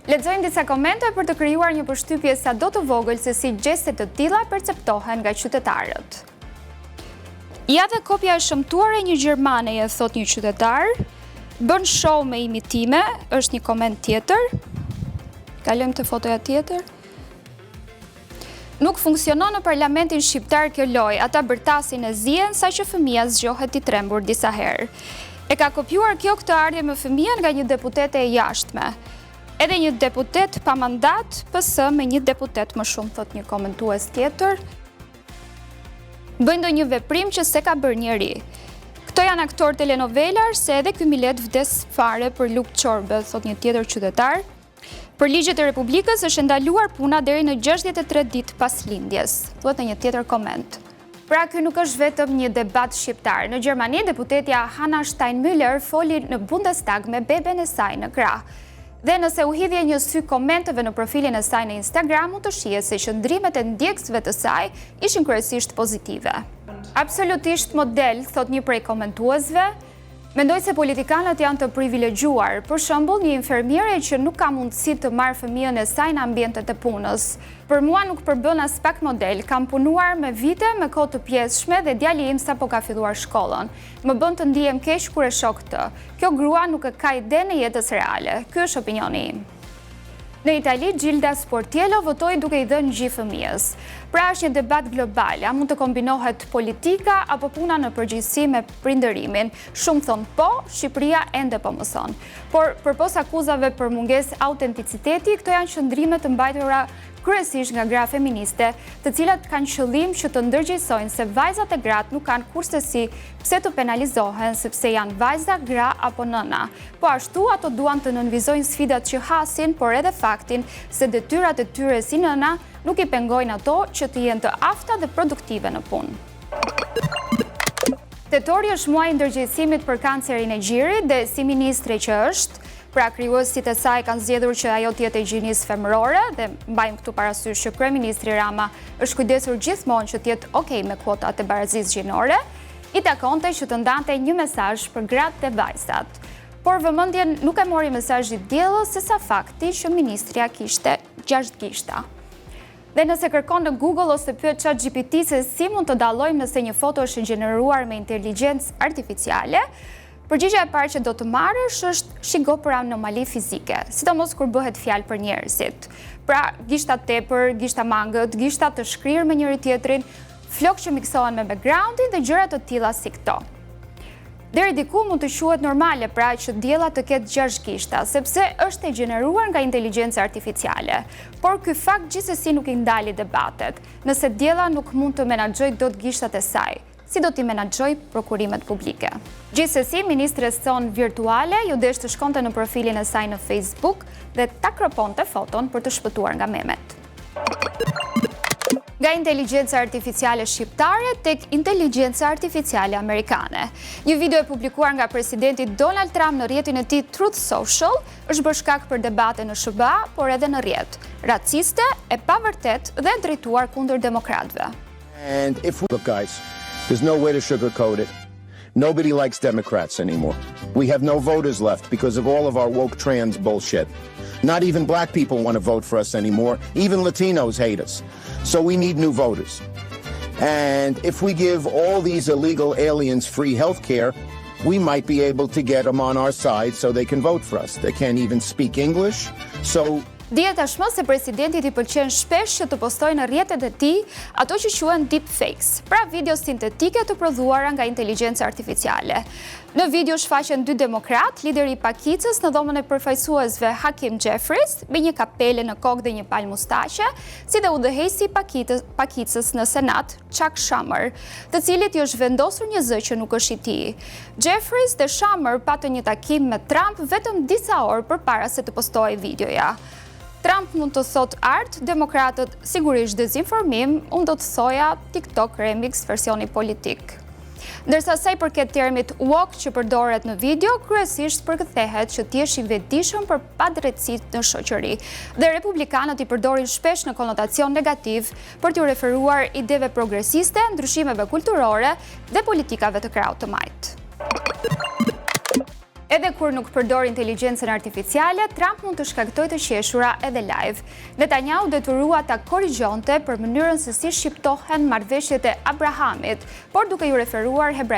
Lexojmë disa komente për të krijuar një përshtypje sado të vogël se si gjeste të tilla perceptohen nga qytetarët. Ja dhe kopja e shëmtuar e një gjermaneje, thot një qytetar, bën show me imitime, është një koment tjetër. Kalojmë te fotoja tjetër. Nuk funksionon në parlamentin shqiptar kjo lojë, ata bërtasin e zien sa që fëmia zgjohet i trembur disa herë. E ka kopjuar kjo këtë ardhje me fëmijën nga një deputete e jashtme. Edhe një deputet pa mandat, PS me një deputet më shumë, thot një komentues tjetër. Bëjnë ndonjë veprim që se ka bërë njeri. Këto janë aktor telenovelar, se edhe ky Milet vdes fare për luk çorbe, thot një tjetër qytetar. Për ligjet e Republikës është ndaluar puna deri në 63 ditë pas lindjes, thuhet në një tjetër koment. Pra ky nuk është vetëm një debat shqiptar. Në Gjermani, deputetja Hanna Steinmüller foli në Bundestag me beben e saj në krah. Dhe nëse u hidhje një sy komenteve në profilin e saj në Instagram, mund të shihet se qëndrimet e ndjekësve të saj ishin kryesisht pozitive. Absolutisht model, thot një prej komentuesve. Mendoj se politikanët janë të privilegjuar, për shembull një infermiere që nuk ka mundësi të marrë fëmijën e saj në ambientet e punës. Për mua nuk përbën as pak model, kam punuar me vite me kohë të pjesshme dhe djali im sapo ka filluar shkollën. Më bën të ndihem keq kur e shoh këtë. Kjo grua nuk e ka ide në jetës reale. Ky është opinioni im. Në Itali, Gilda Sportiello votoi duke i dhënë gjy fëmijës. Pra është një debat global, a mund të kombinohet politika apo puna në përgjithësi me prindërimin? Shumë thonë po, Shqipëria ende po mëson. Por përpos akuzave për mungesë autenticiteti, këto janë qëndrime të mbajtura kryesisht nga gra feministe, të cilat kanë qëllim që të ndërgjegjësojnë se vajzat e gratë nuk kanë kurse si pse të penalizohen sepse janë vajza, gra apo nëna. Po ashtu ato duan të nënvizojnë sfidat që hasin, por edhe faktin se detyrat e tyre si nëna nuk i pengojnë ato që të jenë të afta dhe produktive në punë. Tetori është muaji i ndërgjegjësimit për kancerin e gjirit dhe si ministre që është, pra krijuesit e saj kanë zgjedhur që ajo të jetë e gjinisë femërore dhe mbajmë këtu parasysh që kryeministri Rama është kujdesur gjithmonë që të jetë okay me kuotat e barazisë gjinore, i takonte që të ndante një mesazh për gratë dhe vajzat. Por vëmendjen nuk e mori mesazhin diellës sesa fakti që ministrja kishte 6 gishta. Dhe nëse kërkon në Google ose pyet ChatGPT se si mund të dallojmë nëse një foto është gjeneruar me inteligjencë artificiale, përgjigjja e parë që do të marrësh është shiko për anomali fizike, sidomos kur bëhet fjalë për njerëzit. Pra, gishta tepër, gishta mangët, gishta të shkrirë me njëri tjetrin, flokë që miksohen me backgroundin dhe gjëra të tilla si këto. Deri diku mund të quhet normale, pra që diella të ketë 6 gishta, sepse është e gjeneruar nga inteligjenca artificiale. Por ky fakt gjithsesi nuk i ndali debatet, nëse diella nuk mund të menaxhojë dot gishtat e saj. Si do t'i menaxhoj prokurimet publike. Gjithsesi, ministres son virtuale ju desh të shkonte në profilin e saj në Facebook dhe ta kroponte foton për të shpëtuar nga memet. Nga inteligjenca artificiale shqiptare tek inteligjenca artificiale amerikane. Një video e publikuar nga presidenti Donald Trump në rrjetin e tij Truth Social është bërë shkak për debate në SBA, por edhe në rrjet, raciste, e pavërtet dhe drejtuar kundër demokratëve. And if we look, guys, there's no way to sugarcoat it. Nobody likes Democrats anymore. We have no voters left because of all of our woke trans bullshit. Not even black people want to vote for us anymore. Even Latinos hate us. So we need new voters. And if we give all these illegal aliens free health care, we might be able to get them on our side so they can vote for us. They can't even speak English. So Dihet tashmë se presidentit i pëlqen shpesh që të postojë në rrjetet e tij ato që quhen deepfakes, pra video sintetike të prodhuara nga inteligjenca artificiale. Në video shfaqen 2 demokrat, lideri i pakicës në dhomën e përfaqësuesve Hakeem Jeffries, me një kapele në kokë dhe një palë mustaqe, si dhe udhëheqësi i pakicës në Senat, Chuck Schumer, të cilit i është vendosur një zë që nuk është i tij. Jeffries dhe Schumer patën një takim me Trump vetëm disa orë përpara se të postojë videoja. Trump mund të thot art, demokratët sigurisht dezinformim, unë do të thoja TikTok remix versioni politik. Ndërsa sa i përket termit woke që përdoret në video, kryesisht përkthehet që t'jesh i vetëdijshëm për padrejtësitë në shoqëri. Dhe republikanët i përdorin shpesh në konotacion negativ për t'u referuar ideve progresiste, ndryshimeve kulturore dhe politikave të krahut të majt. Edhe kur nuk përdor inteligjencën artificiale, Trump mund të shkaktojë të qeshura edhe live. Netanyahu detyrua ta korrigjonte për mënyrën se si shqiptohen marrëveshjet e Abrahamit, por duke ju referuar hebraisht